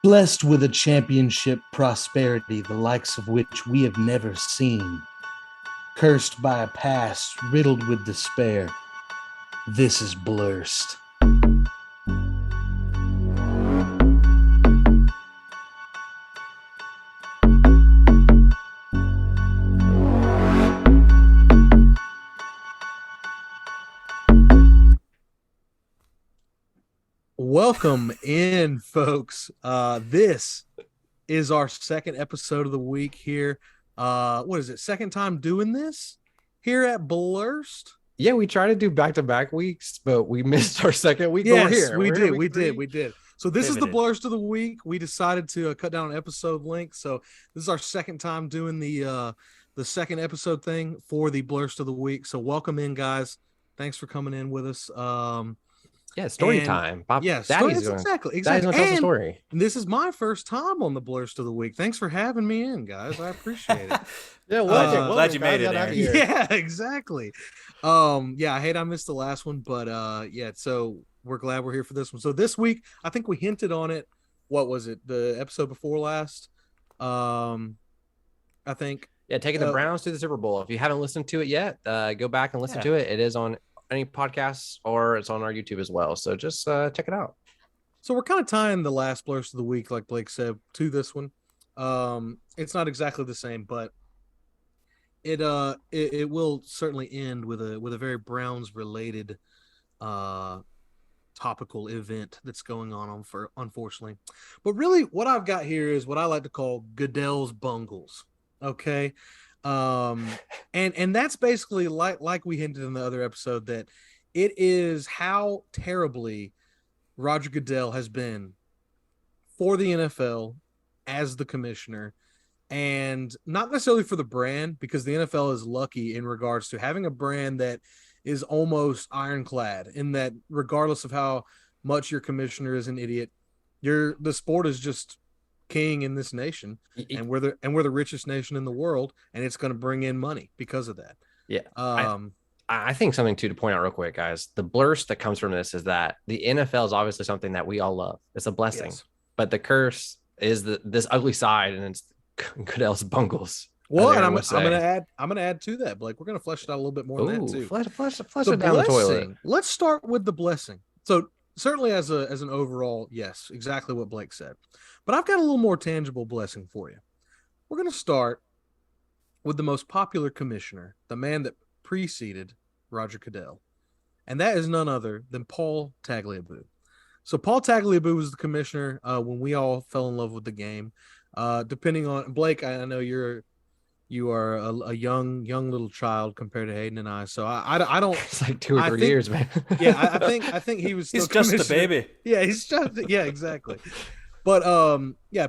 blessed with a championship prosperity the likes of which we have never seen, cursed by a past riddled with despair. This is Blursed. Welcome in, folks. This is our second episode of the week here. What is it? Second time doing this here at Blursed? Yeah, we try to do back-to-back weeks, but we missed our second week. Yes, but we're here. we We're did. here We week three. did. We did. So this is the Pivoted. Blursed of the week. We decided to cut down an episode length. So this is our second time doing the second episode thing for the Blursed of the week. So welcome in, guys. Thanks for coming in with us. Yeah, story and- time. Bob, Yeah, Daddy's going. exactly. Daddy's gonna tell us a And story. this is my first time on the Blursed of the week. Thanks for having me in, guys. I appreciate it. Yeah, glad you made it, Aaron. Yeah, exactly. I hate I missed the last one, but so we're glad we're here for this one. So this week, I think we hinted on it. What was it? The episode before last? I think. Yeah, taking the Browns to the Super Bowl. If you haven't listened to it yet, go back and listen to it. It is on any podcasts or it's on our YouTube as well. So just check it out. So we're kind of tying the last Blursed of the week, like Blake said, to this one. It's not exactly the same, but it will certainly end with a very Browns related topical event that's going on unfortunately. But really what I've got here is what I like to call Goodell's bungles. Okay. And that's basically like we hinted in the other episode, that it is how terribly Roger Goodell has been for the NFL as the commissioner, and not necessarily for the brand, because the NFL is lucky in regards to having a brand that is almost ironclad, in that regardless of how much your commissioner is an idiot, the sport is just king in this nation, and we're the richest nation in the world, and it's going to bring in money because of that. Yeah. I think something to point out real quick, guys. The blurst that comes from this is that the NFL is obviously something that we all love. It's a blessing, yes. But the curse is this ugly side, and it's Goodell's bungles. Well, and I'm gonna add to that, Blake. We're gonna flesh it out a little bit more than that too. Flush The it down the toilet. Let's start with the blessing. So certainly as an overall, yes, exactly what Blake said. But I've got a little more tangible blessing for you. We're gonna start with the most popular commissioner, the man that preceded Roger Goodell, and that is none other than Paul Tagliabue. So Paul Tagliabue was the commissioner when we all fell in love with the game. Depending on Blake, I know you are a young little child compared to Hayden and I. So I don't. It's like 2 or 3 years, man. Yeah, I think he was. Still He's just a baby. Yeah, exactly. But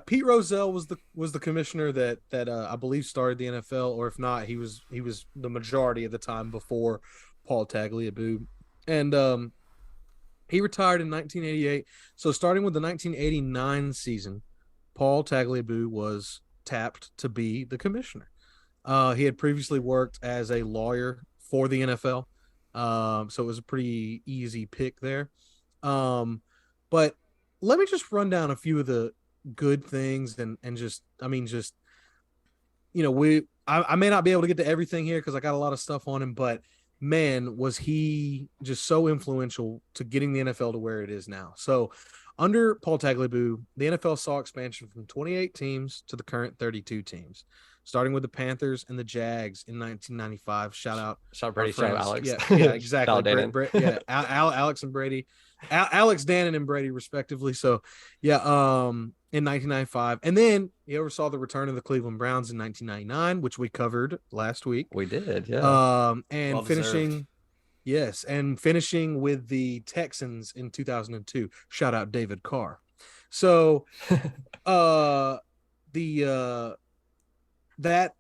Pete Rozelle was the commissioner that I believe started the NFL, or if not, he was the majority of the time before Paul Tagliabue, and he retired in 1988. So starting with the 1989 season, Paul Tagliabue was tapped to be the commissioner. He had previously worked as a lawyer for the NFL, so it was a pretty easy pick there. But let me just run down a few of the good things and just I may not be able to get to everything here because I got a lot of stuff on him, but man, was he just so influential to getting the NFL to where it is now. So under Paul Tagliabue, the NFL saw expansion from 28 teams to the current 32 teams, starting with the Panthers and the Jags in 1995. Shout Brady, shout Alex. Yeah, exactly. Shout Alex and Brady, Alex, Dannon, and Brady, respectively. So, in 1995, and then he oversaw the return of the Cleveland Browns in 1999, which we covered last week. We did, yeah. And well finishing with the Texans in 2002. Shout out David Carr. So, that that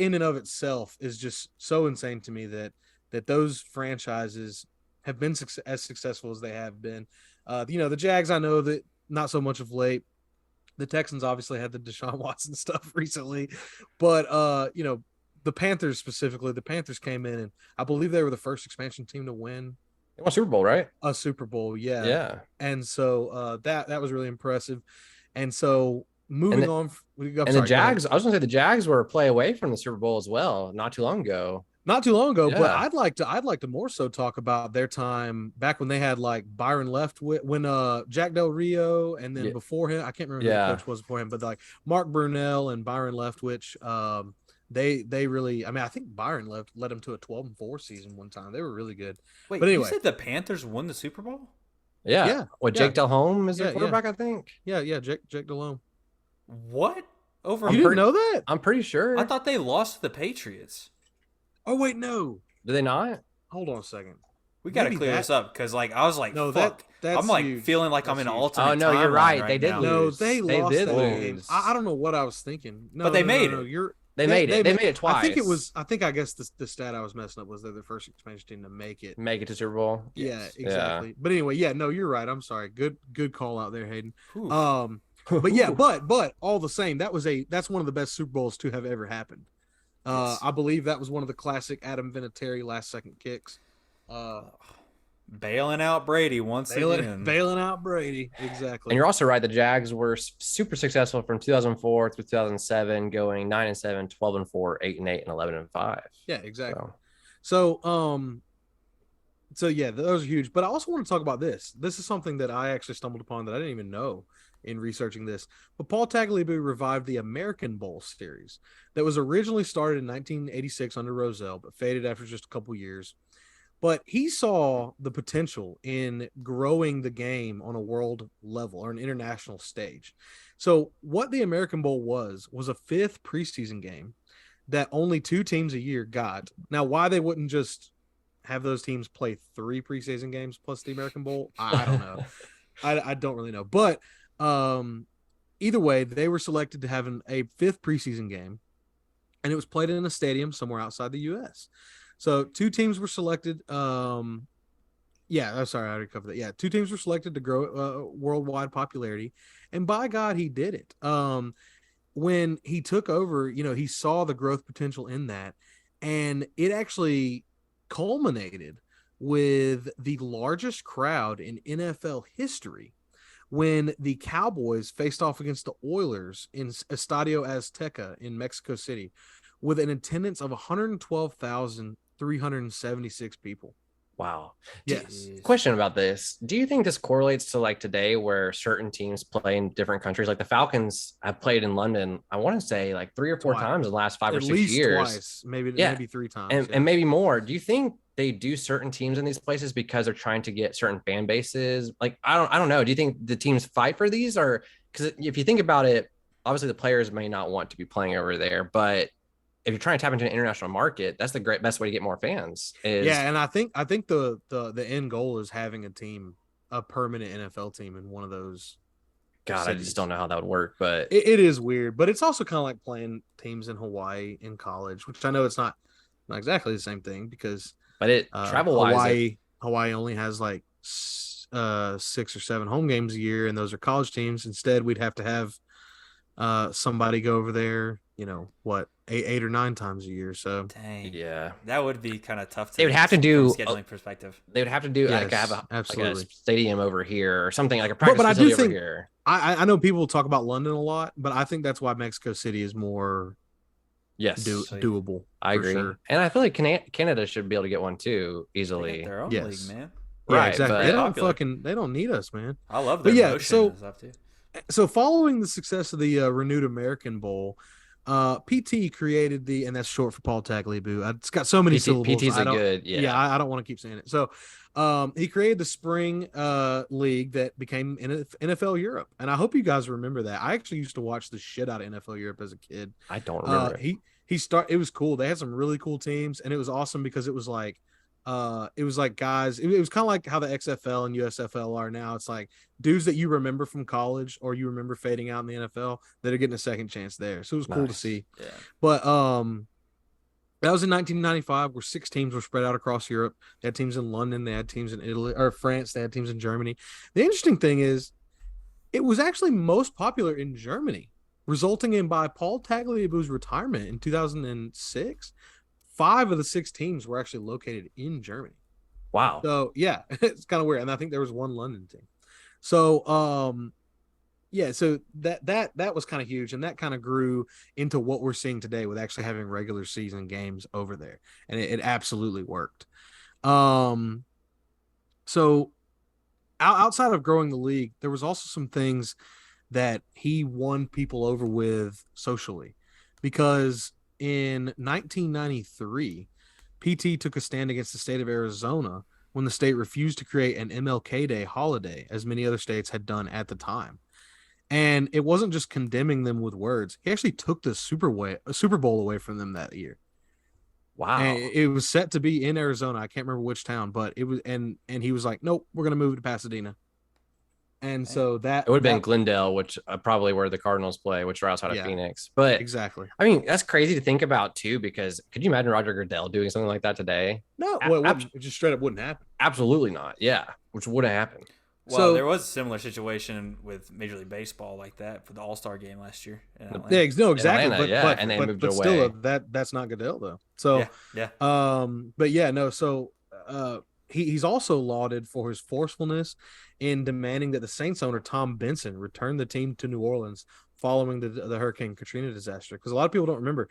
in and of itself is just so insane to me that those franchises have been as successful as they have been. The Jags, I know that not so much of late. The Texans obviously had the Deshaun Watson stuff recently, but the Panthers specifically, the Panthers came in and I believe they were the first expansion team to win They won Super Bowl, right? a Super Bowl, yeah. Yeah. And so that was really impressive. And so moving And on, I'm And the sorry, go ahead. Jags, I was gonna say the Jags were a play away from the Super Bowl as well, not too long ago. Not too long ago, but Yeah. I'd like to more so talk about their time back when they had like Byron Leftwich, when Jack Del Rio, and then Yeah. before him, I can't remember who the Yeah. coach was before him, but like Mark Brunell and Byron Leftwich, they really, I mean, I think Byron led them to a 12-4 season one time. They were really good. Wait, But anyway. you said the Panthers won the Super Bowl? Yeah. Yeah, What, yeah. Jake Delhomme is their Yeah, quarterback, I think. Yeah, Jake Delhomme. What? Over You didn't know that? I'm pretty sure. I thought they lost to the Patriots. Oh wait, no. Did they not? Hold on a second. We got to Maybe clear that- this up because, like, I was like, No, fuck. that's I'm like huge. feeling like I'm That's in an huge. alternate. Oh, no, you're timeline right. They did now. lose. No, they lost did that lose. game. I don't know what I was thinking. No, But they no, made no, it. You're They made it. They made it twice. I think I guess the stat I was messing up was they're the first expansion team to make it. Make it to Super Bowl. Yeah, Yes. exactly. But anyway, yeah, no, you're right. I'm sorry. Good call out there, Hayden. Oof. But yeah, but all the same, that's one of the best Super Bowls to have ever happened. Yes. I believe that was one of the classic Adam Vinatieri last second kicks. Bailing out Brady once again. Bailing out Brady. Exactly. And you're also right. The Jags were super successful from 2004 through 2007, going 9-7, 12-4, 8-8, and 11-5. Yeah, exactly. So yeah, those are huge. But I also want to talk about this. This is something that I actually stumbled upon that I didn't even know in researching this. But Paul Tagliabue revived the American Bowl series that was originally started in 1986 under Rozelle, but faded after just a couple years. But he saw the potential in growing the game on a world level or an international stage. So what the American Bowl was a fifth preseason game that only 2 teams a year got. Now, why they wouldn't just have those teams play 3 preseason games plus the American Bowl, I don't know. I don't really know. But either way, they were selected to have a 5th preseason game, and it was played in a stadium somewhere outside the U.S. So 2 teams were selected. Sorry, I already covered that. Yeah, 2 teams were selected to grow worldwide popularity, and by God, he did it. When he took over, he saw the growth potential in that, and it actually culminated with the largest crowd in NFL history when the Cowboys faced off against the Oilers in Estadio Azteca in Mexico City with an attendance of 112,376 people. Wow. Yes. Question about this. Do you think this correlates to like today where certain teams play in different countries? Like the Falcons have played in London, I want to say like 3 or 4 times in the last 5 or 6 years. Twice, maybe 3 times. And maybe more. Do you think they do certain teams in these places because they're trying to get certain fan bases? Like, I don't know. Do you think the teams fight for these? Or because if you think about it, obviously the players may not want to be playing over there, but if you're trying to tap into an international market, that's the best way to get more fans. And I think the end goal is having a permanent NFL team in one of those. God, cities. I just don't know how that would work, but it is weird. But it's also kind of like playing teams in Hawaii in college, which I know it's not exactly the same thing because. But it travel wise, Hawaii only has like 6 or 7 home games a year, and those are college teams. Instead, we'd have to have somebody go over there. 8 or 9 times a year. So Dang. Yeah, that would be kind of tough. They would have to do from a scheduling perspective. They would have to do like have absolutely. like a stadium over here or something like a practice but I facility do think, over here. I know people talk about London a lot, but I think that's why Mexico City is more doable. I agree, sure. and I feel like Canada should be able to get one too easily. They got their own league, man. Yeah, Right, exactly. but They don't need us, man. I love But their yeah, motion and stuff too. So following the success of the renewed American Bowl, PT created and that's short for Paul Tagliabue. It's got so many syllables. PT's I don't want to keep saying it. So he created the spring league that became NFL Europe. And I hope you guys remember that. I actually used to watch the shit out of NFL Europe as a kid. I don't remember. It was cool. They had some really cool teams, and it was awesome because it was like guys, it was kind of like how the XFL and USFL are now. It's like dudes that you remember from college or you remember fading out in the NFL that are getting a second chance there. So it was cool to see. Yeah. But that was in 1995 where 6 teams were spread out across Europe. They had teams in London, they had teams in Italy or France, they had teams in Germany. The interesting thing is it was actually most popular in Germany, resulting in by Paul Tagliabue's retirement in 2006. 5 of the 6 teams were actually located in Germany. Wow. So yeah, it's kind of weird. And I think there was one London team. So yeah, so that was kind of huge, and that kind of grew into what we're seeing today with actually having regular season games over there, and it absolutely worked. Um, so outside of growing the league, there was also some things that he won people over with socially, because in 1993, PT took a stand against the state of Arizona when the state refused to create an MLK Day holiday, as many other states had done at the time. And it wasn't just condemning them with words. He actually took the Super Bowl away from them that year. And Wow. it was set to be in Arizona. I can't remember which town, but it was, and he was like, "Nope, we're gonna move to Pasadena." And Dang. so It would have been that Glendale, which probably where the Cardinals play, which are outside of yeah, Phoenix. But exactly. I mean, that's crazy to think about too, because could you imagine Roger Goodell doing something like that today? No, well, it wouldn't. It just straight up wouldn't happen. Absolutely not. Yeah, which would have happened. Well, So there was a similar situation with Major League Baseball like that for the All-Star game last year in Atlanta. yeah, no, In exactly. Atlanta, yeah, and they moved But away. still, that's not Goodell though. So, Yeah, yeah. but yeah, no. So, he's also lauded for his forcefulness in demanding that the Saints owner Tom Benson return the team to New Orleans following the Hurricane Katrina disaster. Because a lot of people don't remember,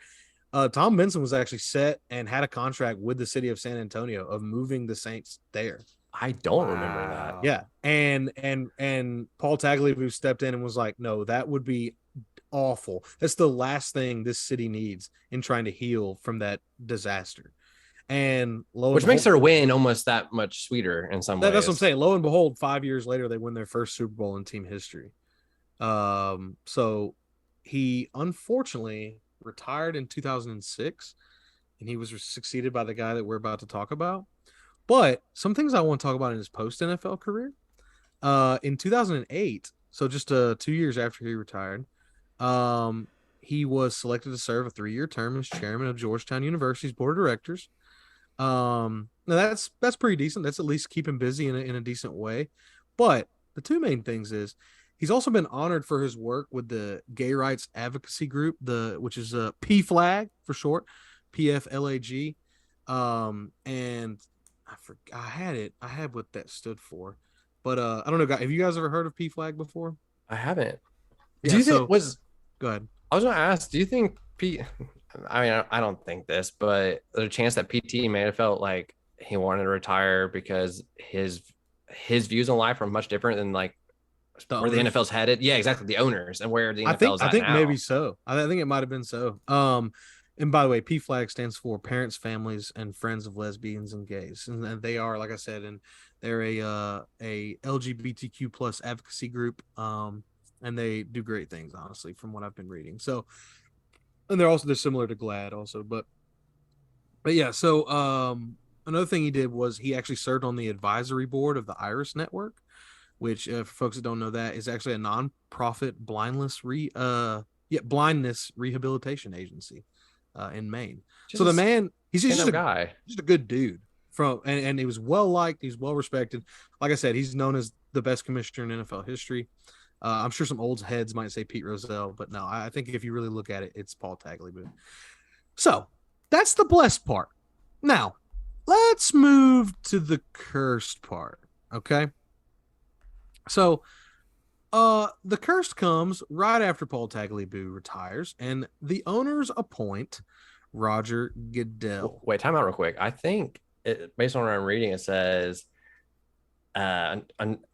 Tom Benson was actually set and had a contract with the city of San Antonio of moving the Saints there. I don't remember that. Wow. Yeah, and Paul Tagliabue stepped in and was like, "No, that would be awful. That's the last thing this city needs in trying to heal from that disaster." And Which makes their win almost that much sweeter in some ways. that's what I'm saying. Lo and behold, 5 years later, they win their first Super Bowl in team history. So he unfortunately retired in 2006, and he was succeeded by the guy that we're about to talk about. But some things I want to talk about in his post NFL career. In 2008, so just 2 years after he retired, he was selected to serve a 3-year term as chairman of Georgetown University's board of directors. Now that's pretty decent. That's at least keep him busy in a decent way. But the two main things is he's also been honored for his work with the gay rights advocacy group, which is P Flag for short, PFLAG. And I had what that stood for, but I don't know, guys. Have you guys ever heard of P Flag before? I haven't. Yeah, Do you so think was go ahead. I was gonna ask, do you think Pete I mean, I don't think this, but there's a chance that PT may have felt like he wanted to retire because his views on life are much different than like where the NFL's headed. Yeah, exactly. The owners and where the NFL's I think now. maybe so. I think it might have been so. And by the way, P Flag stands for Parents, Families, and Friends of Lesbians and Gays, and they are, like I said, and they're a LGBTQ plus advocacy group. And they do great things, honestly, from what I've been reading. So, and they're similar to GLAAD also, but yeah. So, another thing he did was he actually served on the advisory board of the Iris Network, which, for folks that don't know, that is actually a nonprofit blindness rehabilitation agency in Maine. Just so the man, he's just a guy, just a good dude and he was well liked. He's well respected. Like I said, he's known as the best commissioner in NFL history. I'm sure some old heads might say Pete Rozelle, but no, I think if you really look at it, it's Paul Tagliabue. So that's the blessed part. Now, let's move to the cursed part. Okay. So, the cursed comes right after Paul Tagliabue retires, and the owners appoint Roger Goodell. Wait, time out real quick. I think based on what I'm reading, it says on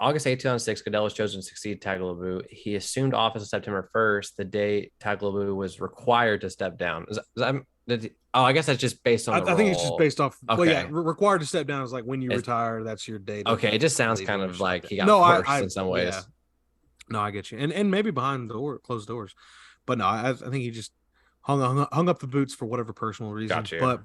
August 8, 2006, Goodell was chosen to succeed Tagliabue. He assumed office on September 1st, the day Tagliabue was required to step down. I guess that's just based on. I think it's just based off. Okay. Well, yeah, required to step down is like when you retire. That's your date. Okay, it just sounds kind of like he got forced in some ways. Yeah. No, I get you, and maybe behind closed doors, but no, I think he just hung up the boots for whatever personal reason. Got you.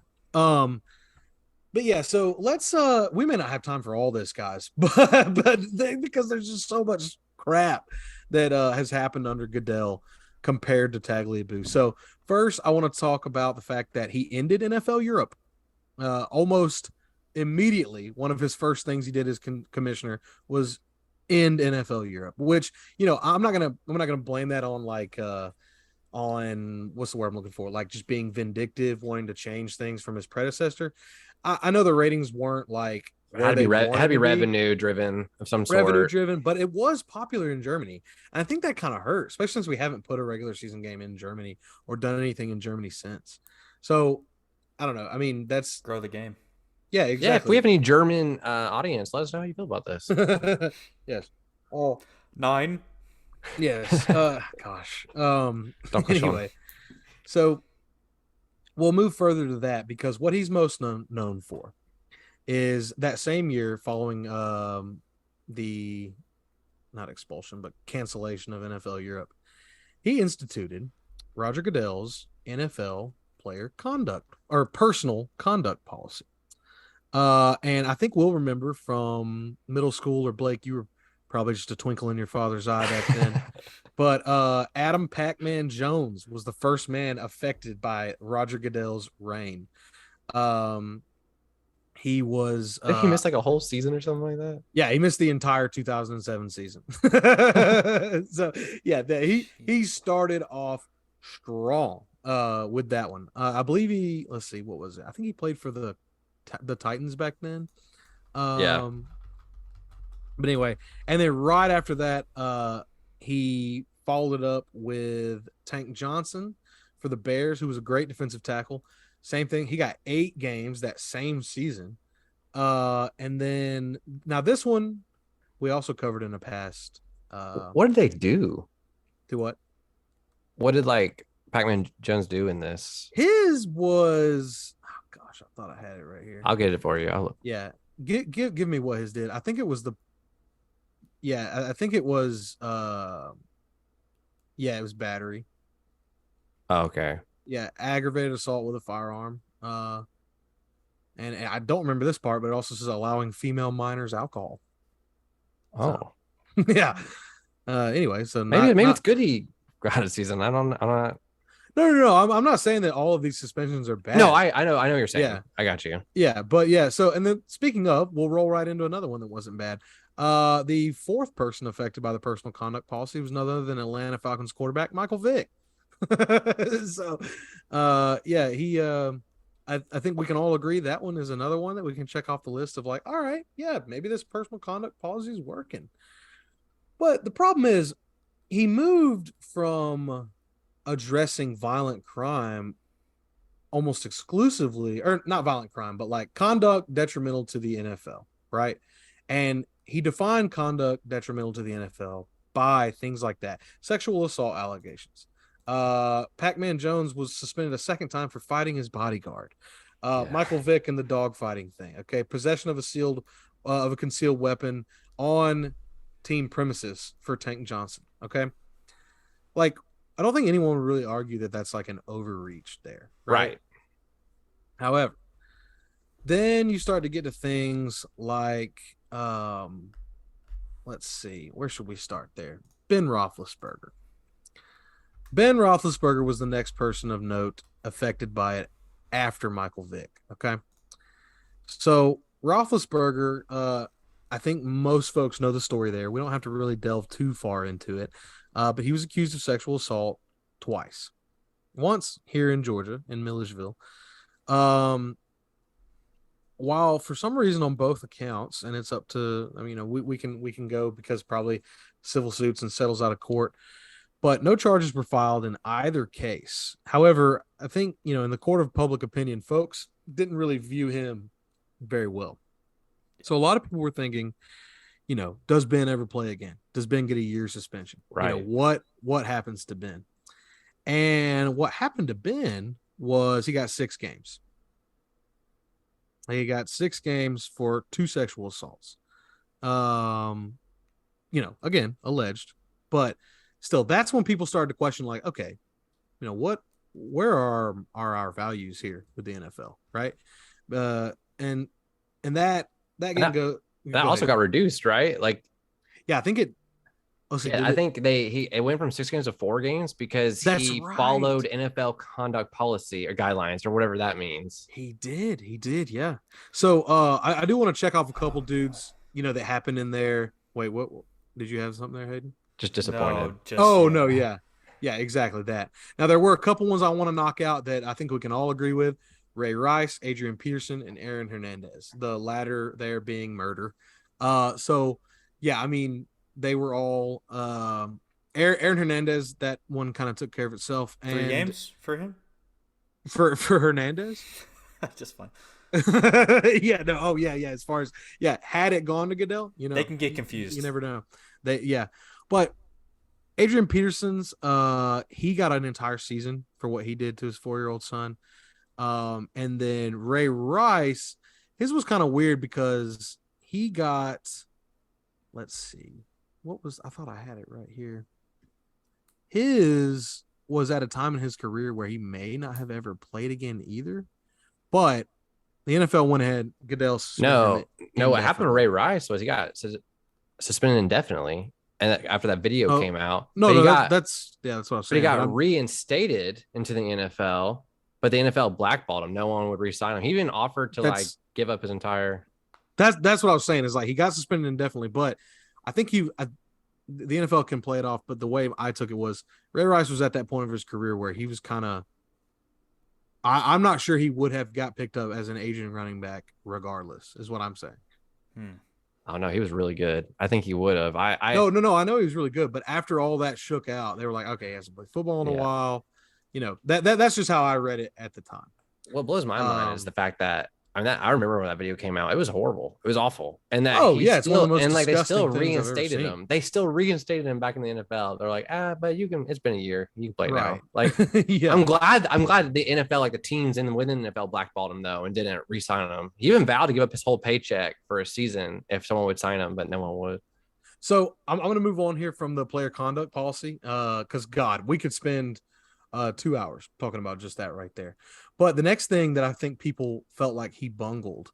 But yeah, so let's we may not have time for all this, guys, but because there's just so much crap that has happened under Goodell compared to Tagliabue. So first, I want to talk about the fact that he ended NFL Europe almost immediately. One of his first things he did as commissioner was end NFL Europe, which, you know, I'm not gonna blame that on on what's the word I'm looking for, like just being vindictive, wanting to change things from his predecessor. I know the ratings weren't like where they it had to wanted be to be, revenue driven of some revenue sort. driven, but it was popular in Germany. And I think that kind of hurt, especially since we haven't put a regular season game in Germany or done anything in Germany since. So I don't know. I mean, that's Grow the game. yeah, Yeah, if we exactly. have any German audience, let us know how you feel about this. Yes. Oh, 9. yes. Gosh. Don't push on. Anyway, so we'll move further to that because what he's most known for is that same year following the not expulsion but cancellation of NFL Europe, he instituted Roger Goodell's NFL player conduct or personal conduct policy. And I think we'll remember from middle school, or Blake, you were probably just a twinkle in your father's eye back then. But Adam Pac-Man Jones was the first man affected by Roger Goodell's reign. Um, he was He missed like a whole season or something like that. yeah, he missed the entire 2007 season. So yeah, he started off strong with that one. I believe let's see, what was it? I think he played for the Titans back then. Yeah. But anyway, and then right after that, he followed it up with Tank Johnson for the Bears, who was a great defensive tackle. Same thing. He got 8 games that same season. And then now this one we also covered in the past. What did they do? To what? What did like Pac-Man Jones do in this? His was gosh, I thought I had it right here. I'll get it for you. I'll look. Yeah. Give me what his did. I think it was I think it was yeah, it was battery. Oh, okay. Yeah, aggravated assault with a firearm. And I don't remember this part, but it also says allowing female minors alcohol. Oh, So, yeah. Anyway, so maybe it's good he got a season. I'm not. No. I'm not saying that all of these suspensions are bad. No, I know what you're saying. Yeah. I got you. Yeah, but yeah. So, and then speaking of, we'll roll right into another one that wasn't bad. The fourth person affected by the personal conduct policy was none other than Atlanta Falcons quarterback Michael Vick. So, yeah, he. I think we can all agree that one is another one that we can check off the list of like, all right, yeah, maybe this personal conduct policy is working. But the problem is, he moved from addressing violent crime almost exclusively, or not violent crime, but like conduct detrimental to the NFL, right? And he defined conduct detrimental to the NFL by things like that, sexual assault allegations. Pac-Man Jones was suspended a second time for fighting his bodyguard. Michael Vick and the dog fighting thing. Okay, possession of a concealed weapon on team premises for Tank Johnson. Okay, like I don't think anyone would really argue that that's like an overreach there, right? However, then you start to get to things like, let's see, where should we start there? Ben Roethlisberger. Ben Roethlisberger was the next person of note affected by it after Michael Vick. Okay, so Roethlisberger, I think most folks know the story there. We don't have to really delve too far into it, but he was accused of sexual assault twice. Once here in Georgia, in Milledgeville. While for some reason on both accounts, and it's up to, I mean, we can go because probably civil suits and settles out of court, but no charges were filed in either case. However, I think, in the court of public opinion, folks didn't really view him very well. So a lot of people were thinking, does Ben ever play again? Does Ben get a year suspension? Right. What happens to Ben? And what happened to Ben was he got 6 games. He got 6 games for 2 sexual assaults. Again, alleged, but still, that's when people started to question, like, okay, where are our values here with the NFL, right? And that can go. That also got reduced, right? Like, yeah, I think it. I think it went from 6 games to 4 games because he followed NFL conduct policy or guidelines or whatever that means. He did, yeah. So I do want to check off a couple dudes, that happened in there. Wait, what did you have something there, Hayden? Just disappointed. No, yeah, exactly that. Now there were a couple ones I want to knock out that I think we can all agree with. Ray Rice, Adrian Peterson, and Aaron Hernandez. The latter there being murder. So yeah, I mean they were all Aaron Hernandez. That one kind of took care of itself, 3 and games for him. for Hernandez. Just fine. Yeah, no, oh yeah, As far as had it gone to Goodell, They can get you confused. never know. But Adrian Peterson's, he got an entire season for what he did to his 4-year-old son. And then Ray Rice, his was kind of weird because he got, let's see, I thought I had it right here. His was at a time in his career where he may not have ever played again either, but the NFL went ahead. Goodell suspended No. What happened to indefinitely. Ray Rice was he got suspended indefinitely, and after that video Oh, came out, no, but he no, got that's that's what I'm but he saying. But got I'm reinstated into the NFL. But the NFL blackballed him. No one would re-sign him. He even offered to like that's give up his entire. that's what I was saying is like he got suspended indefinitely, but I think the NFL can play it off. But the way I took it was Ray Rice was at that point of his career where he was kind of. I'm not sure he would have got picked up as an aging running back regardless, is what I'm saying. Oh no, he was really good. I think he would have. No. I know he was really good, but after all that shook out, they were like, okay, he hasn't played football in a while. That's just how I read it at the time. What blows my mind is the fact that I remember when that video came out. It was horrible. It was awful. And that it's one of the most and like they disgusting still things I've ever reinstated seen. him. They still reinstated him back in the NFL. They're like, but you can. It's been a year. You can play now. Right. Like, Yeah. I'm glad the NFL, like the teams within the NFL, blackballed him though and didn't re-sign him. He even vowed to give up his whole paycheck for a season if someone would sign him, but no one would. So I'm going to move on here from the player conduct policy because God, we could spend 2 hours talking about just that right there. But the next thing that I think people felt like he bungled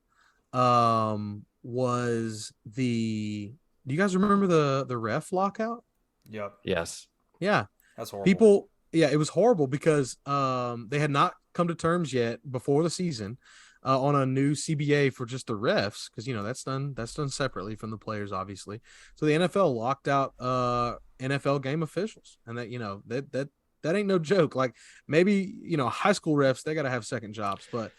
was do you guys remember the ref lockout? Yep. Yes. Yeah. That's horrible. People, it was horrible because they had not come to terms yet before the season on a new CBA for just the refs because that's done separately from the players obviously. So the NFL locked out NFL game officials, and that ain't no joke. Like maybe high school refs, they got to have second jobs, but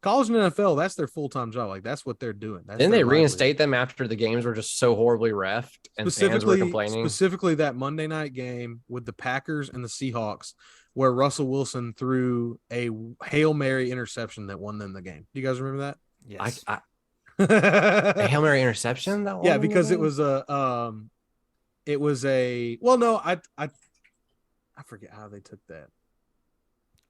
college and NFL, that's their full-time job. Like that's what they're doing. Didn't they reinstate them after the games were just so horribly reffed and fans were complaining? Specifically that Monday night game with the Packers and the Seahawks where Russell Wilson threw a Hail Mary interception that won them the game. Do you guys remember that? Yes. A Hail Mary interception? Yeah, because it was a I forget how they took that.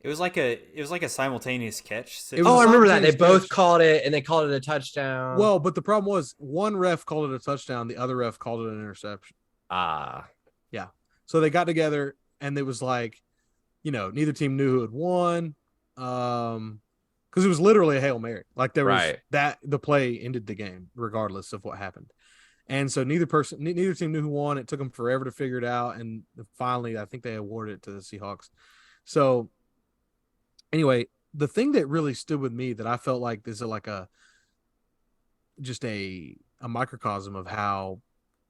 It was like a simultaneous catch. It was I remember that. They simultaneous both catch. called it and they called it a touchdown. Well, but the problem was one ref called it a touchdown, the other ref called it an interception. Yeah. So they got together and it was like, neither team knew who had won. Because it was literally a Hail Mary. Like there was the play ended the game regardless of what happened. And so neither team knew who won. It took them forever to figure it out. And finally, I think they awarded it to the Seahawks. So anyway, the thing that really stood with me that I felt like this is like a microcosm of how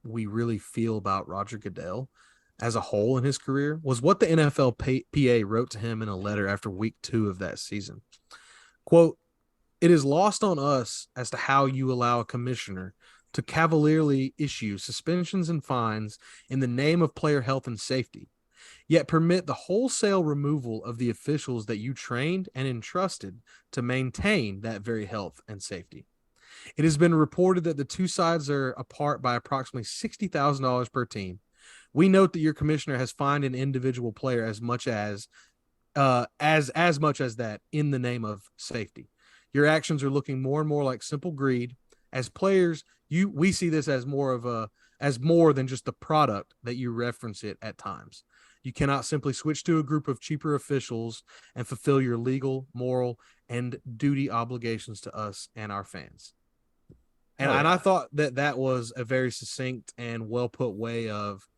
we really feel about Roger Goodell as a whole in his career was what the NFL PA wrote to him in a letter after week 2 of that season. Quote, "It is lost on us as to how you allow a commissioner to cavalierly issue suspensions and fines in the name of player health and safety, yet permit the wholesale removal of the officials that you trained and entrusted to maintain that very health and safety. It has been reported that the two sides are apart by approximately $60,000 per team. We note that your commissioner has fined an individual player as much as that in the name of safety. Your actions are looking more and more like simple greed. As players, we see this as more than just the product that you reference it at times. You cannot simply switch to a group of cheaper officials and fulfill your legal, moral, and duty obligations to us and our fans." And I thought that was a very succinct and well put way of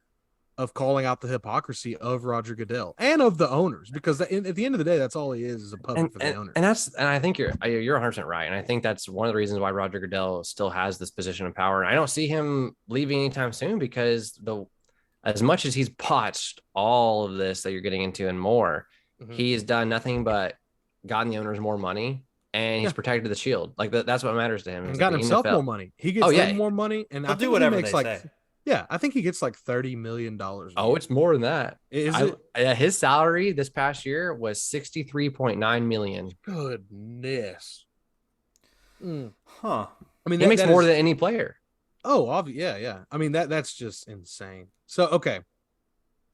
calling out the hypocrisy of Roger Goodell and of the owners, because at the end of the day, that's all he is a puppet for the owners. And I think you're 100% right. And I think that's one of the reasons why Roger Goodell still has this position of power. And I don't see him leaving anytime soon because as much as he's botched all of this that you're getting into and more, he has done nothing but gotten the owners more money and he's Yeah. protected the shield. Like that's what matters to him. And Is like got the himself more NFL. money. He Oh gets them yeah. more money, and I He'll do think he whatever makes they like, say. yeah, I think he gets like $30 million a Oh, year. it's more than that. Is it? His salary this past year was 63.9 million. Goodness. Mm. Huh. I mean He makes that more is. than any player. Oh, obvious. Yeah, yeah. I mean that's just insane. So okay,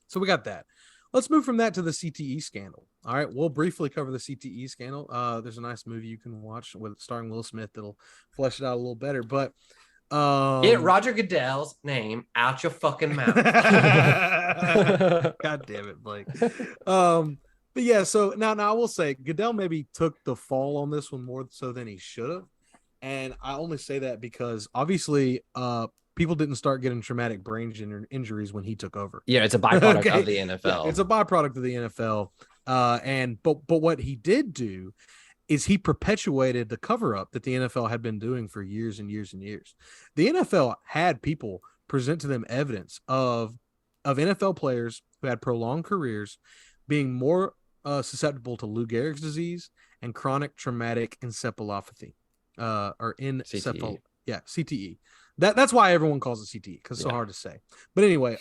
so we got that. Let's move from that to the CTE scandal. All right, we'll briefly cover the CTE scandal. There's a nice movie you can watch with starring Will Smith that'll flesh it out a little better. But Get Roger Goodell's name out your fucking mouth. God damn it, Blake. But yeah, so now I will say Goodell maybe took the fall on this one more so than he should have. And I only say that because obviously people didn't start getting traumatic brain injuries when he took over. Yeah, it's a byproduct Okay? of the NFL. Yeah, it's a byproduct of the NFL. But what he did do is he perpetuated the cover up that the NFL had been doing for years and years and years. The NFL had people present to them evidence of NFL players who had prolonged careers being more susceptible to Lou Gehrig's disease and chronic traumatic encephalopathy, or CTE. Yeah, CTE. That's why everyone calls it CTE because it's so hard to say. But anyway,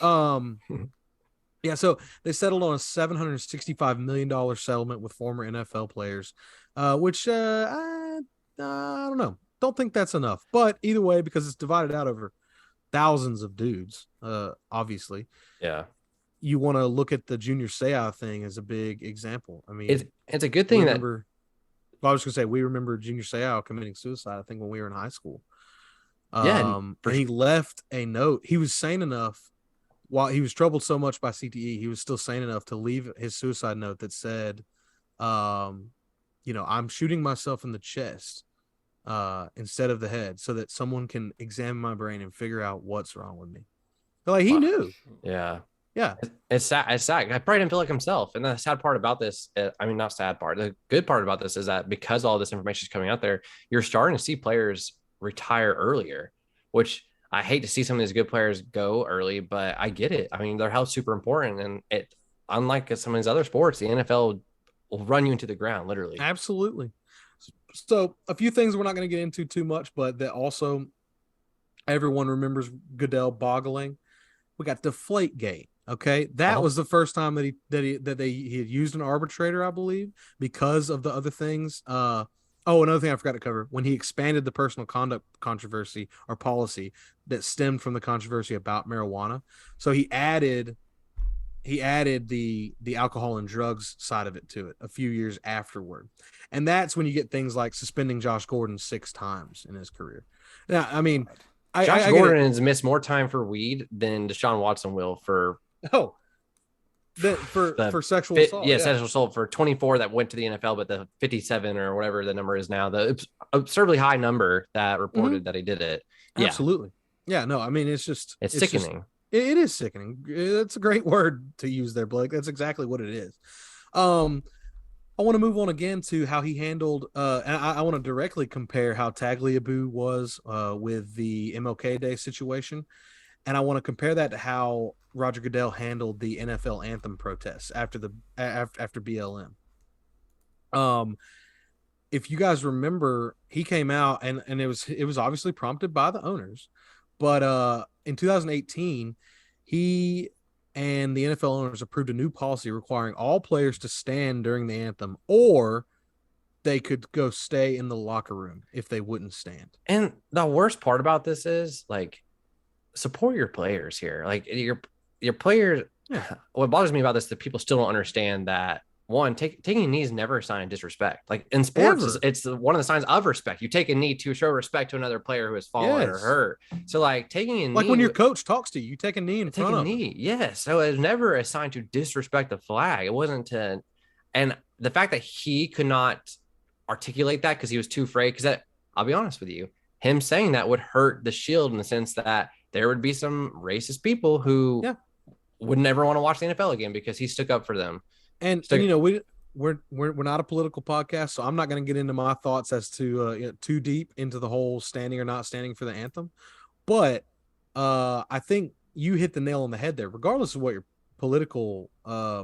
yeah, so they settled on a $765 million settlement with former NFL players, which I don't know. Don't think that's enough. But either way, because it's divided out over thousands of dudes, obviously. Yeah. You want to look at the Junior Seau thing as a big example. I mean, it's a good thing I was going to say, we remember Junior Seau committing suicide, I think, when we were in high school. And he left a note. He was sane enough. While he was troubled so much by CTE, he was still sane enough to leave his suicide note that said, I'm shooting myself in the chest instead of the head so that someone can examine my brain and figure out what's wrong with me. Like, he knew. Yeah. Yeah. It's sad. It's sad. I probably didn't feel like himself. And the sad part about this, not sad part. The good part about this is that because all this information is coming out there, you're starting to see players retire earlier, which I hate to see some of these good players go early, but I get it. I mean, their health's super important. And unlike some of these other sports, the NFL will run you into the ground, literally. Absolutely. So a few things we're not going to get into too much, but that also everyone remembers Goodell boggling. We got Deflategate. Okay, that was the first time that he had used an arbitrator, I believe, because of the other things. Another thing I forgot to cover, when he expanded the personal conduct controversy or policy that stemmed from the controversy about marijuana. So he added the alcohol and drugs side of it to it a few years afterward. And that's when you get things like suspending Josh Gordon 6 times in his career. Now, I mean, Josh Gordon has missed more time for weed than Deshaun Watson will for for sexual assault. Yeah, sexual assault for 24 that went to the NFL, but the 57 or whatever the number is now, the absurdly high number that reported that he did it. Yeah. Absolutely. Yeah, no, I mean, it's sickening. It is sickening. It's a great word to use there, Blake. That's exactly what it is. I want to move on again to how he handled, and I want to directly compare how Tagliabue was with the MLK Day situation. And I want to compare that to how Roger Goodell handled the NFL anthem protests after BLM. If you guys remember, he came out and it was obviously prompted by the owners, but in 2018, he and the NFL owners approved a new policy requiring all players to stand during the anthem, or they could go stay in the locker room if they wouldn't stand. And the worst part about this is, like, support your players here. Like, your players. Yeah. What bothers me about this is that people still don't understand that, one, taking a knee is never a sign of disrespect. Like in sports, it's one of the signs of respect. You take a knee to show respect to another player who has fallen or hurt. So, like, taking a knee, like when your coach talks to you, you take a knee in front of him. Yes. So it's never a sign to disrespect the flag. It wasn't to, and the fact that he could not articulate that because he was too afraid. Because I'll be honest with you, him saying that would hurt the shield in the sense that there would be some racist people who would never want to watch the NFL again because he stuck up for them. And we're not a political podcast, so I'm not going to get into my thoughts as to too deep into the whole standing or not standing for the anthem. But I think you hit the nail on the head there. Regardless of what your political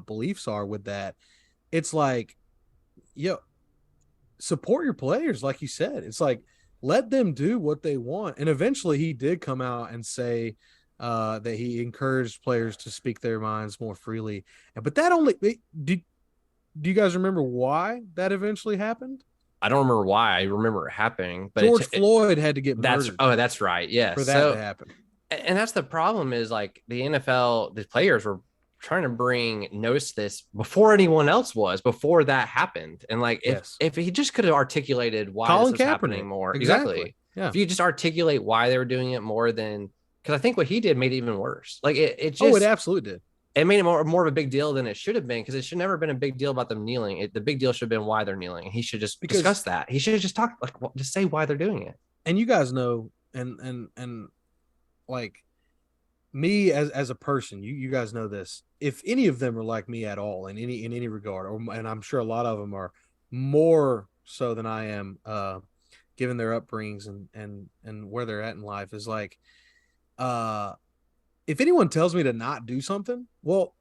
beliefs are with that, it's like, support your players, like you said. It's like let them do what they want. And eventually, he did come out and say that he encouraged players to speak their minds more freely. But that only did. Do you guys remember why that eventually happened? I don't remember why. I remember it happening, but George Floyd had to get that's murdered that's right. Yeah. for that to happen. And that's the problem is like the NFL, the players were trying to notice this before anyone else was, before that happened. And like if he just could have articulated why Colin this was Kaepernick. happening more. Exactly. Yeah. If you just articulate why they were doing it more than, because I think what he did made it even worse. Like it just, it absolutely did. It made it more of a big deal than it should have been, because it should never have been a big deal about them kneeling. The big deal should have been why they're kneeling. And he should just discuss that. He should have just talked, like, just say why they're doing it. And you guys know, and like me as a person, you guys know this. If any of them are like me at all in any regard, and I'm sure a lot of them are more so than I am, given their upbringings and where they're at in life, is like, if anyone tells me to not do something, well,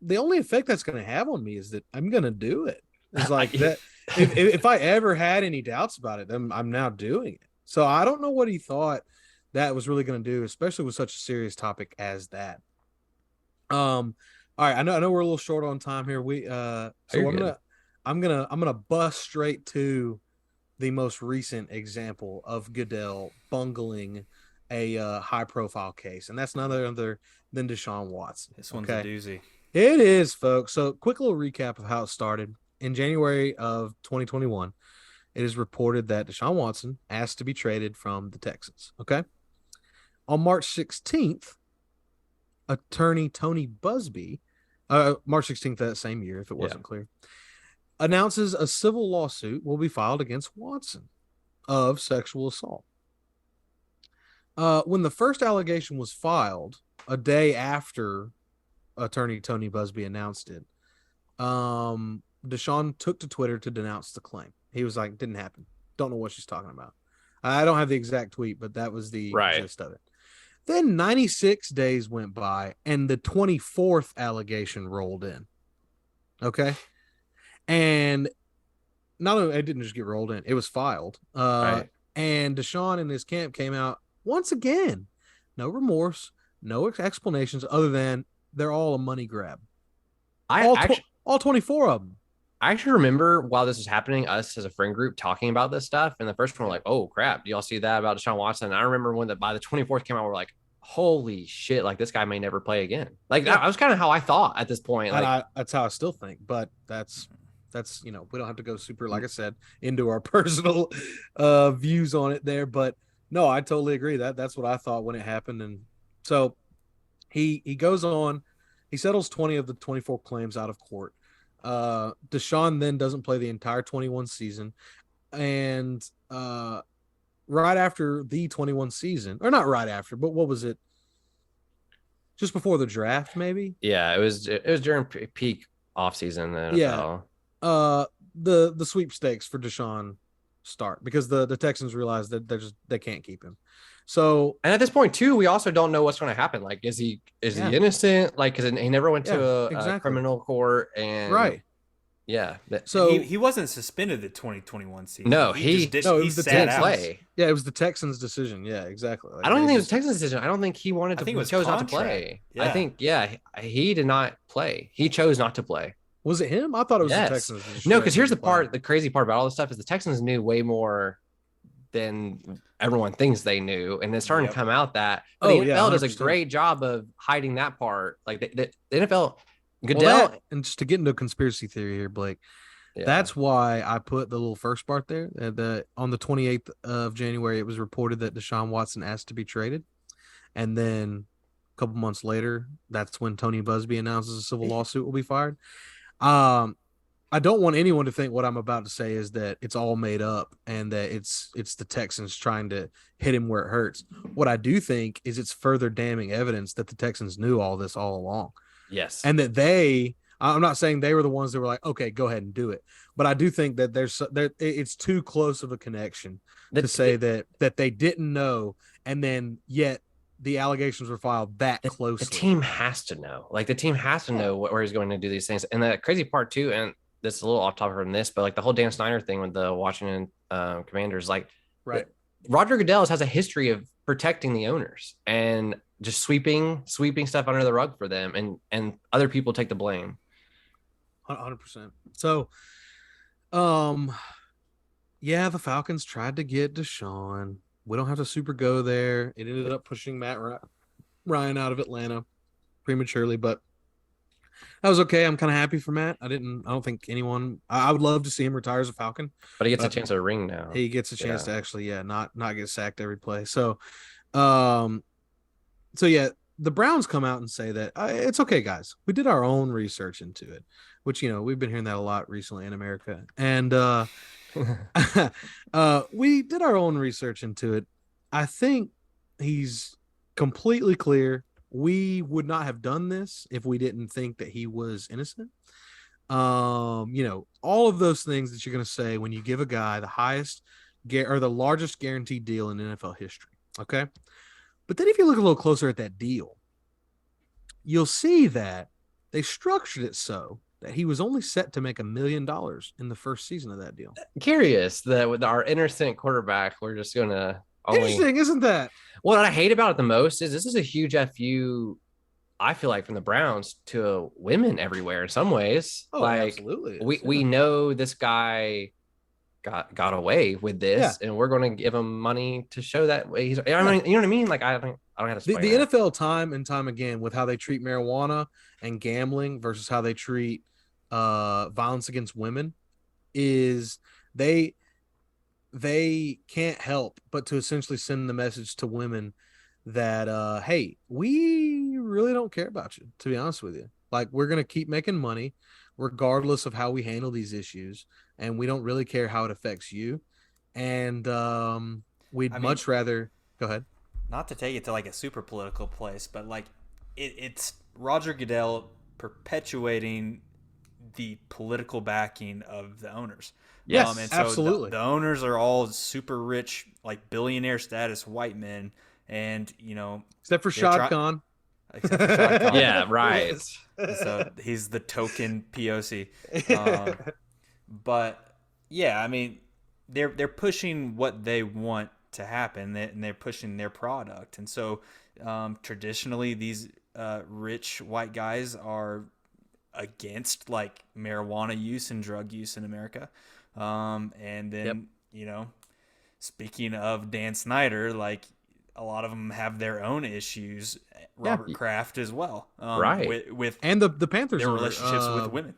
the only effect that's going to have on me is that I'm going to do it. It's like that. If I ever had any doubts about it, then I'm now doing it. So I don't know what he thought that was really going to do, especially with such a serious topic as that. All right. I know we're a little short on time here. I'm gonna bust straight to the most recent example of Goodell bungling a high profile case, and that's none other than Deshaun Watson. This one's a doozy. It is, folks. So quick little recap of how it started. In January of 2021, it is reported that Deshaun Watson asked to be traded from the Texans. Okay. On March 16th, attorney Tony Busby, March 16th that same year, if it wasn't clear, announces a civil lawsuit will be filed against Watson of sexual assault. When the first allegation was filed, a day after attorney Tony Busby announced it, Deshaun took to Twitter to denounce the claim. He was like, didn't happen. Don't know what she's talking about. I don't have the exact tweet, but that was the gist of it. Then 96 days went by, and the 24th allegation rolled in. Okay? And not only it didn't just get rolled in, it was filed. And Deshaun and his camp came out once again. No remorse, no explanations other than they're all a money grab. All 24 of them. I actually remember while this was happening, us as a friend group talking about this stuff. And the first one, we're like, oh, crap. Do y'all see that about Deshaun Watson? And I remember when by the 24th came out, we're like, holy shit. Like, this guy may never play again. Like, that was kind of how I thought at this point. Like, that's how I still think. But that's, we don't have to go super, like I said, into our personal views on it there. But no, I totally agree. That's what I thought when it happened. And so he goes on. He settles 20 of the 24 claims out of court. Deshaun then doesn't play the entire 21 season, and right after the 21 season, or not right after, but what was it? Just before the draft, maybe? Yeah, it was during peak offseason. Yeah. The sweepstakes for Deshaun start because the Texans realize that they can't keep him. So, and at this point too, we also don't know what's going to happen. Like, is he innocent? Like, because he never went to a criminal court, and yeah. So he wasn't suspended the 2021 season. No, he sat out. Play. Yeah, it was the Texans' decision. Yeah, exactly. Like, I don't think it was the Texans' decision. I don't think he wanted to. He chose not to play. Yeah. I think he did not play. He chose not to play. Was it him? I thought it was the Texans. No, because here's the crazy part about all this stuff is the Texans knew way more than everyone thinks they knew, and it's starting to come out that the NFL does a great job of hiding that part. Like the NFL, Goodell, and just to get into a conspiracy theory here, Blake, that's why I put the little first part there. On the 28th of January, it was reported that Deshaun Watson asked to be traded, and then a couple months later, that's when Tony Busby announces a civil lawsuit will be fired. I don't want anyone to think what I'm about to say is that it's all made up and that it's the Texans trying to hit him where it hurts. What I do think is it's further damning evidence that the Texans knew all this all along. Yes. And that I'm not saying they were the ones that were like, okay, go ahead and do it. But I do think that it's too close of a connection to say that they didn't know. And then yet the allegations were filed that closely. The team has to know. Like, the team has to know where he's going to do these things. And the crazy part too, and this is a little off topic from this, but like the whole Dan Snyder thing with the Washington Commanders, like Right. Roger Goodell has a history of protecting the owners and just sweeping stuff under the rug for them, and other people take the blame. 100%. So, yeah, the Falcons tried to get Deshaun. We don't have to super go there. It ended up pushing Matt Ryan out of Atlanta prematurely, but that was okay. I'm kind of happy for Matt. I don't think anyone. I would love to see him retire as a Falcon, But he gets a chance at a ring now. he gets a chance to actually, not get sacked every play. So, um, yeah, the Browns come out and say that it's okay, guys. We did our own research into it, which we've been hearing that a lot recently in America, and we did our own research into it. I think he's completely clear. We would not have done this if we didn't think that he was innocent. All of those things that you're going to say when you give a guy the highest or the largest guaranteed deal in NFL history. Okay. But then if you look a little closer at that deal, you'll see that they structured it so that he was only set to make $1 million in the first season of that deal. Curious that with our innocent quarterback, we're just going to Interesting, isn't that? What I hate about it the most is this is a huge FU, I feel like, from the Browns to women everywhere in some ways. Oh, like, absolutely. We know this guy got away with this, and we're going to give him money to show that way. You know what I mean? Like, I don't have to the NFL time and time again with how they treat marijuana and gambling versus how they treat violence against women is they can't help but to essentially send the message to women that hey, we really don't care about you, to be honest with you. Like, we're going to keep making money regardless of how we handle these issues, and we don't really care how it affects you. And we'd much rather go ahead. Not to take it to like a super political place, but like it's Roger Goodell perpetuating the political backing of the owners. Yes, and so absolutely. The owners are all super rich, like billionaire status white men, and except for Shad Khan. Except for Shad Khan. Yeah, right. So he's the token POC. But yeah, I mean, they're pushing what they want to happen, and they're pushing their product. And so traditionally, these rich white guys are against like marijuana use and drug use in America. And then, speaking of Dan Snyder, like a lot of them have their own issues. Robert Kraft as well. Right. With and the Panthers their owner, relationships with women.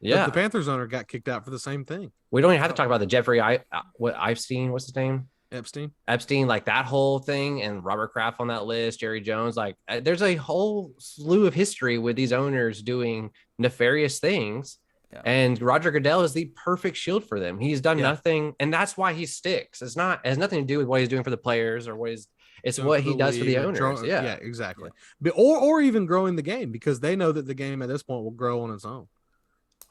Yeah. The Panthers owner got kicked out for the same thing. We don't even have to talk about the Jeffrey Epstein. What's his name? Epstein, like that whole thing, and Robert Kraft on that list, Jerry Jones. Like, there's a whole slew of history with these owners doing nefarious things. Yeah. And Roger Goodell is the perfect shield for them. He's done nothing, and that's why he sticks. It has nothing to do with what he's doing for the players or it's what he does for the owners. Yeah, exactly. Yeah. Or even growing the game, because they know that the game at this point will grow on its own.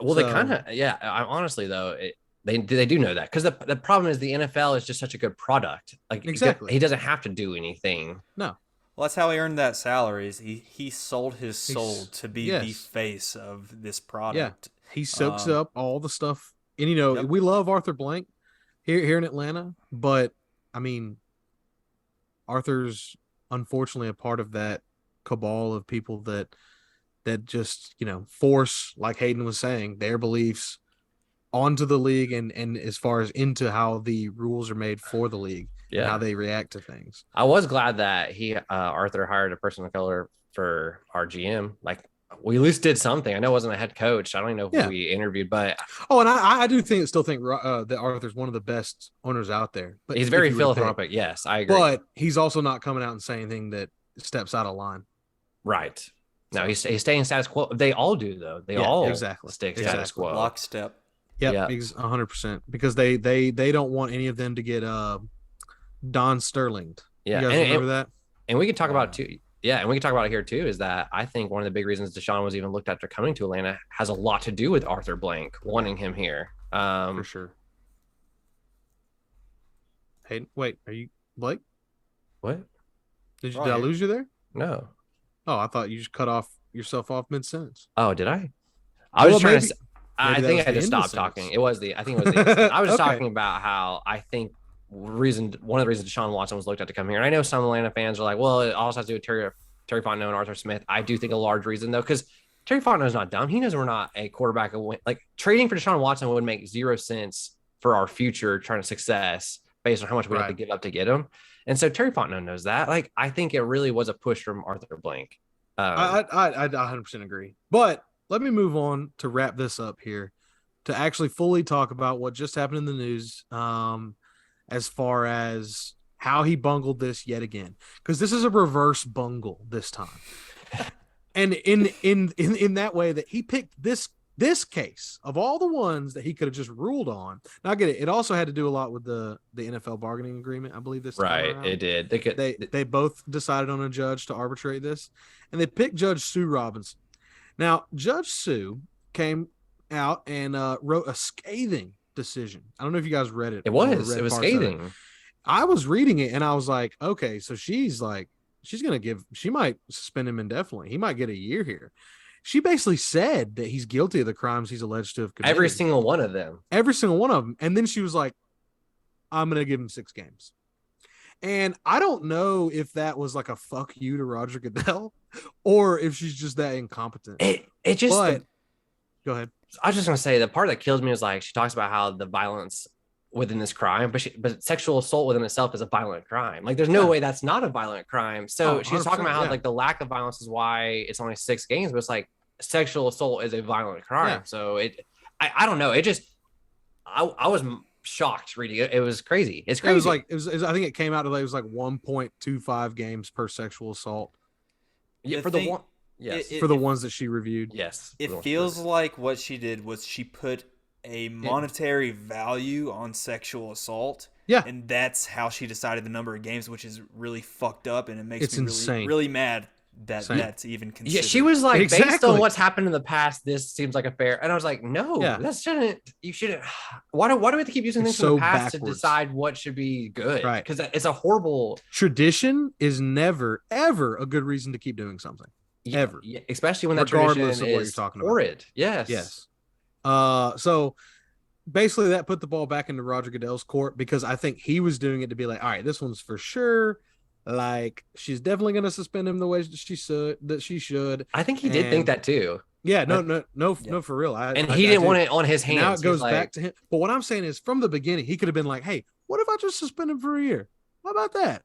Well, they kind of, honestly though, they do know that, because the problem is the NFL is just such a good product. Like, exactly, he doesn't have to do anything. No. Well, that's how he earned that salary. Is he sold his soul to be the face of this product. Yeah. He soaks up all the stuff, and we love Arthur Blank here in Atlanta, but I mean, Arthur's unfortunately a part of that cabal of people that just force, like Hayden was saying, their beliefs onto the league, and as far as into how the rules are made for the league, and how they react to things. I was glad that Arthur hired a person of color for our GM. Like, we at least did something. I know it wasn't a head coach. I don't even know who we interviewed, but and I do still think that Arthur's one of the best owners out there. But he's very philanthropic. Yes, I agree. But he's also not coming out and saying anything that steps out of line. Right. No, he's staying status quo. They all do, though. They all stick status quo. Lockstep. Yeah, 100%. Because they don't want any of them to get Don Sterling. Yeah, you guys remember that? And we can talk about it too. Yeah, and we can talk about it here too. Is that I think one of the big reasons Deshaun was even looked after coming to Atlanta has a lot to do with Arthur Blank wanting him here. For sure. Hey, wait, are you Blake? What? Did I lose you there? No. Oh, I thought you just cut yourself off mid-sentence. Oh, did I? I was I Maybe that was think I the just stopped innocence. talking. I think it was the innocence. I was just Okay. talking about how I think one of the reasons Deshaun Watson was looked at to come here. And I know some Atlanta fans are like, well, it also has to do with Terry Fontenot and Arthur Smith. I do think a large reason though, because Terry Fontenot is not dumb. He knows we're not a quarterback. Like trading for Deshaun Watson would make zero sense for our future trying to success based on how much we have to Right. give up to get him. And so Terry Fontenot knows that. Like, I think it really was a push from Arthur Blank. I 100% agree. But let me move on to wrap this up here to actually fully talk about what just happened in the news as far as how he bungled this yet again. Because this is a reverse bungle this time. And in that way that he picked this case of all the ones that he could have just ruled on. Now I get it. It also had to do a lot with the NFL bargaining agreement, I believe this time Right. around. It did. They both decided on a judge to arbitrate this, and they picked Judge Sue Robinson. Now, Judge Sue came out and wrote a scathing decision. I don't know if you guys read it. It was scathing. I was reading it and I was like, okay, so she might suspend him indefinitely. He might get a year here. She basically said that he's guilty of the crimes he's alleged to have committed. Every single one of them. Every single one of them. And then she was like, I'm going to give him 6 games. And I don't know if that was like a fuck you to Roger Goodell or if she's just that incompetent. Go ahead. I was just going to say the part that kills me is like she talks about how the violence within this crime, but sexual assault within itself is a violent crime. Like there's no way that's not a violent crime. So she's talking about how like the lack of violence is why it's only 6 games, but it's like sexual assault is a violent crime. Yeah. So I don't know. It just, I was shocked reading it. It was crazy. It's crazy. It was I think it came out to like, it was like 1.25 games per sexual assault. Yeah. For the one. Yes. For the ones that she reviewed. Yes. It feels like what she did was she put a monetary value on sexual assault. Yeah. And that's how she decided the number of games, which is really fucked up. And it makes me insane. Really mad that that's even considered. Yeah, she was like, based on what's happened in the past, this seems like a fair. And I was like, no, you shouldn't. Why do we have to keep using things from the past to decide what should be good? Right. Because it's a horrible. Tradition is never, ever a good reason to keep doing something. Ever. Yeah, especially when that tradition is what you're talking horrid. About. Yes. Yes. So basically that put the ball back into Roger Goodell's court because I think he was doing it to be like, all right, this one's for sure. Like she's definitely going to suspend him the way she should. I think he did think that too. Yeah, no, for real. He didn't want it on his hands. Now it goes back to him. But what I'm saying is from the beginning, he could have been like, hey, what if I just suspend him for a year? How about that?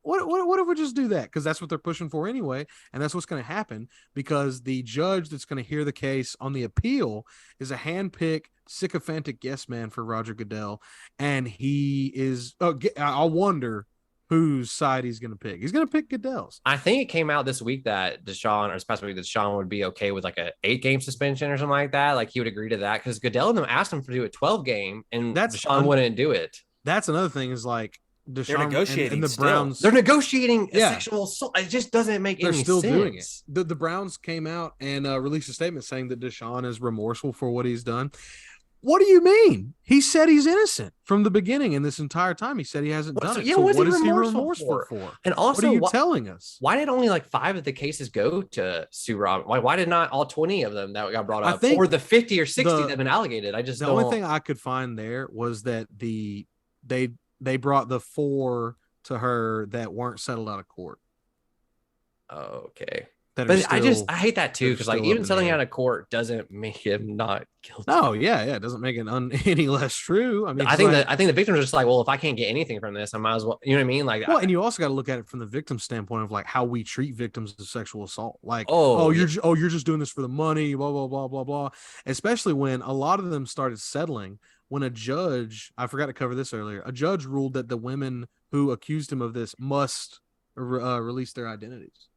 What if we just do that? Because that's what they're pushing for anyway. And that's what's going to happen because the judge that's going to hear the case on the appeal is a handpicked, sycophantic yes man for Roger Goodell. And he is, I wonder whose side he's going to pick. He's going to pick Goodell's. I think it came out this week that Deshaun, or this past week, that Deshaun would be okay with like a 8-game suspension or something like that. Like he would agree to that because Goodell and them asked him to do a 12-game and Deshaun wouldn't do it. That's another thing is like, Deshaun they're negotiating and the Browns. They're negotiating sexual assault. It just doesn't make any sense. They're still doing it. The Browns came out and released a statement saying that Deshaun is remorseful for what he's done. What do you mean? He said he's innocent from the beginning, and this entire time he said he hasn't done it. Yeah, so what is he remorseful for? And also, what are you telling us? Why did only like 5 of the cases go to Sue Robinson? Why did not all 20 of them that got brought up, or the 50 or 60 that have been allocated? The only thing I could find there was that they brought the 4 to her that weren't settled out of court. Okay. But I hate that too because like even settling out of court doesn't make him not guilty. No, yeah, it doesn't make it any less true. I mean, I think the victims are just like, well, if I can't get anything from this, I might as well. You know what I mean? Like, well, and you also got to look at it from the victim standpoint of like how we treat victims of sexual assault. Like, you're just doing this for the money, blah blah blah blah blah. Especially when a lot of them started settling. When a judge, I forgot to cover this earlier, a judge ruled that the women who accused him of this must release their identities.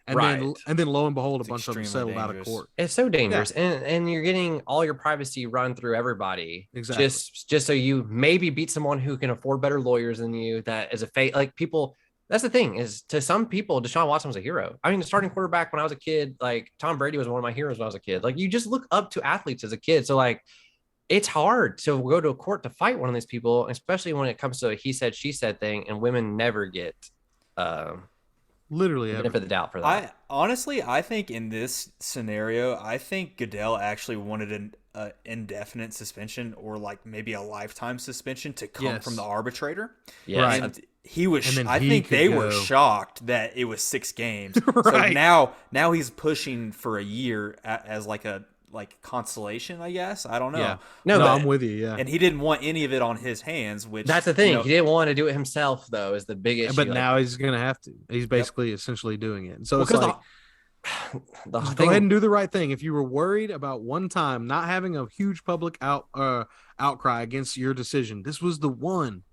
And then lo and behold, a bunch of them settled out of court. It's so dangerous. Yeah. And you're getting all your privacy run through everybody. Exactly. Just so you maybe beat someone who can afford better lawyers than you. That is a fake. Like people, that's the thing is to some people, Deshaun Watson was a hero. I mean, the starting quarterback when I was a kid, like Tom Brady was one of my heroes when I was a kid. Like you just look up to athletes as a kid. So like, it's hard to go to a court to fight one of these people, especially when it comes to a he said, she said thing, and women never get literally benefit of the doubt for that. I think in this scenario, I think Goodell actually wanted a indefinite suspension or like maybe a lifetime suspension to come from the arbitrator. Yes. Right. And he was. And then I he think could they go. were shocked that it was 6 games. Right. So now he's pushing for a year as like a consolation, I guess. I don't know. Yeah. No, No, but- I'm with you. Yeah. And he didn't want any of it on his hands, which That's the thing. you know, He didn't want to do it himself, though, is the big issue. But Like, now he's gonna have to. He's basically essentially doing it. And so it's because like, the just thing, go ahead and do the right thing. If you were worried about one time not having a huge public outcry against your decision, this was the one.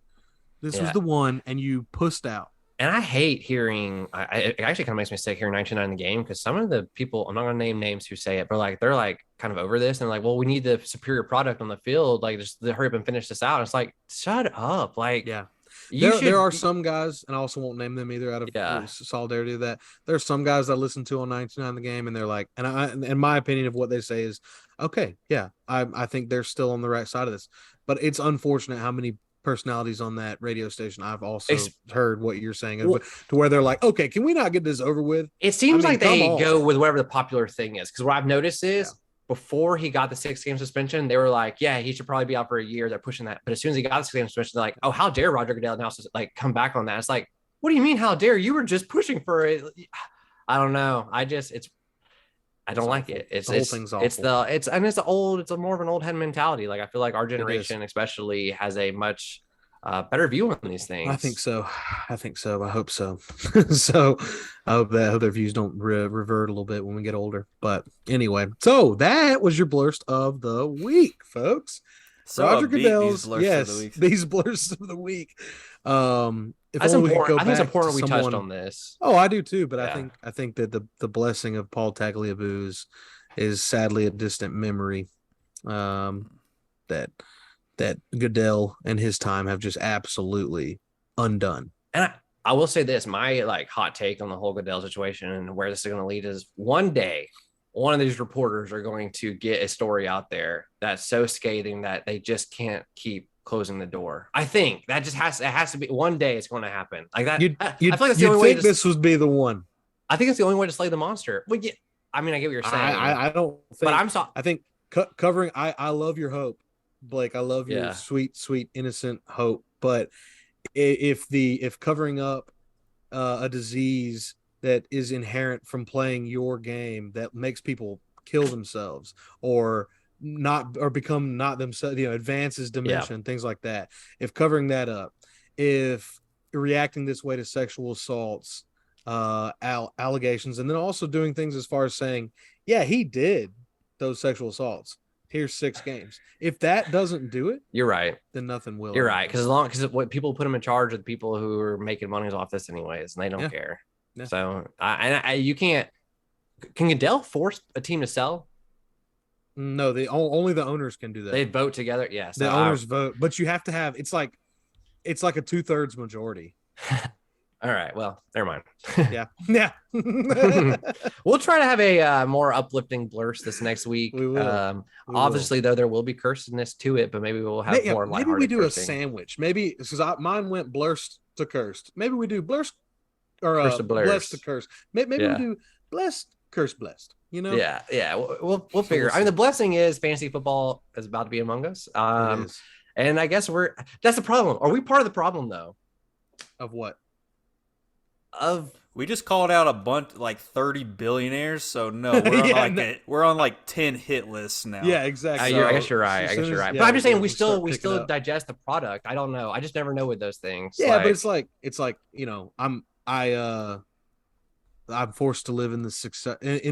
This was the one, and you pussed out. and I hate hearing. It actually kind of makes me sick hearing 99 in the game, because some of the people, I'm not going to name names who say it, but like they're like kind of over this and like, well, we need the superior product on the field. Like, just hurry up and finish this out. And it's like, shut up. Like, Yeah. you There are some guys, and I also won't name them either out of solidarity to that. There are some guys that I listen to on 99 the game, and they're like, and my opinion of what they say is, okay, yeah, I think they're still on the right side of this. But it's unfortunate how many personalities on that radio station I've also heard what you're saying, to where they're like, okay, can we not get this over with? It seems like they come on. go with whatever the popular thing is. Because what I've noticed is before he got the 6-game suspension, they were like, yeah, he should probably be out for a year. They're pushing that. But as soon as he got the 6-game suspension, they're like, oh, how dare Roger Goodell now like come back on that? It's like, what do you mean, how dare? You were just pushing for it. I don't know. I don't like it. The whole thing's awful. It's more of an old head mentality. Like, I feel like our generation especially has a much better view on these things. I think so. I hope so. So I hope their views don't revert a little bit when we get older. But anyway, so that was your Blursed of the week, folks. So Roger Goodell's these Blursed of the week. That's important. I think it's important we touched on this. Oh, I do too. But I think that the blessing of Paul Tagliabue is sadly a distant memory. That Goodell and his time have just absolutely undone. And I will say this, my like hot take on the whole Goodell situation and where this is going to lead is one day one of these reporters are going to get a story out there that's so scathing that they just can't keep closing the door. I think that just has to be one day it's going to happen like that. I feel like that's the only way. This would be the one. I think it's the only way to slay the monster. But yeah, I mean, I get what you're saying. I don't think, but I'm sorry. I think covering, I love your hope, Blake. I love your sweet, innocent hope. But if covering up a disease that is inherent from playing your game that makes people kill themselves or become not themselves, advances dementia, things like that. If covering that up, if reacting this way to sexual assaults, allegations, and then also doing things as far as saying, yeah, he did those sexual assaults. Here's 6 games. If that doesn't do it, you're right. Then nothing will. You're right, because what people put him in charge of the people who are making money off this anyways, and they don't care. Yeah. So you can't. Can Goodell force a team to sell? No, only the owners can do that. They vote together. Yeah, so the owners vote, but you have to have. It's like a 2/3 majority. All right. Well, never mind. Yeah. We'll try to have a more uplifting Blursed this next week. We will. Obviously, though, there will be cursedness to it, but maybe we'll have more. Maybe we do cursing. A sandwich. Maybe because mine went Blursed to cursed. Maybe we do Blursed or blessed to curse. Maybe we do blessed, cursed, blessed. Yeah. We'll figure. I mean, the blessing is fantasy football is about to be among us. And I guess that's the problem. Are we part of the problem though? Of what? We just called out a bunch like 30 billionaires, so no, we're on like 10 hit lists now. Yeah, exactly. I guess you're right. But I'm just saying we still digest the product. I don't know. I just never know with those things. Yeah, but it's like I'm forced to live in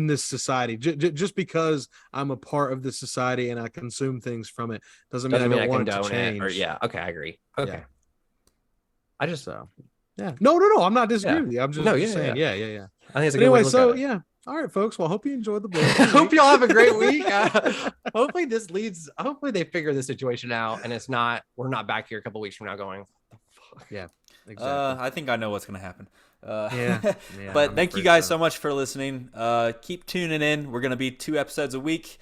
this society just because I'm a part of this society and I consume things from it doesn't mean I don't want it to change. Okay, I agree. Okay, yeah. I just yeah. No. I'm not disagreeing with you. I'm just saying. Yeah. I think it's a good way to look at it. All right, folks. Well, I hope you enjoyed the book. Hope y'all have a great week. Hopefully they figure the situation out and we're not back here a couple weeks from now going, what the fuck? Yeah, exactly. I think I know what's going to happen. But thank you guys so much for listening. Keep tuning in. We're going to be 2 episodes a week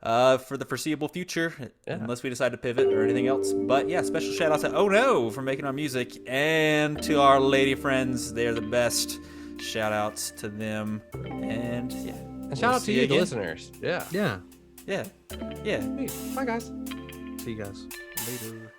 for the foreseeable future, unless we decide to pivot or anything else. But yeah, special shout out to Oh No for making our music, and to our lady friends. They're the best. Shout outs to them. And shout out to you, the listeners. Yeah. Yeah. Yeah. Hey, bye guys. See you guys later.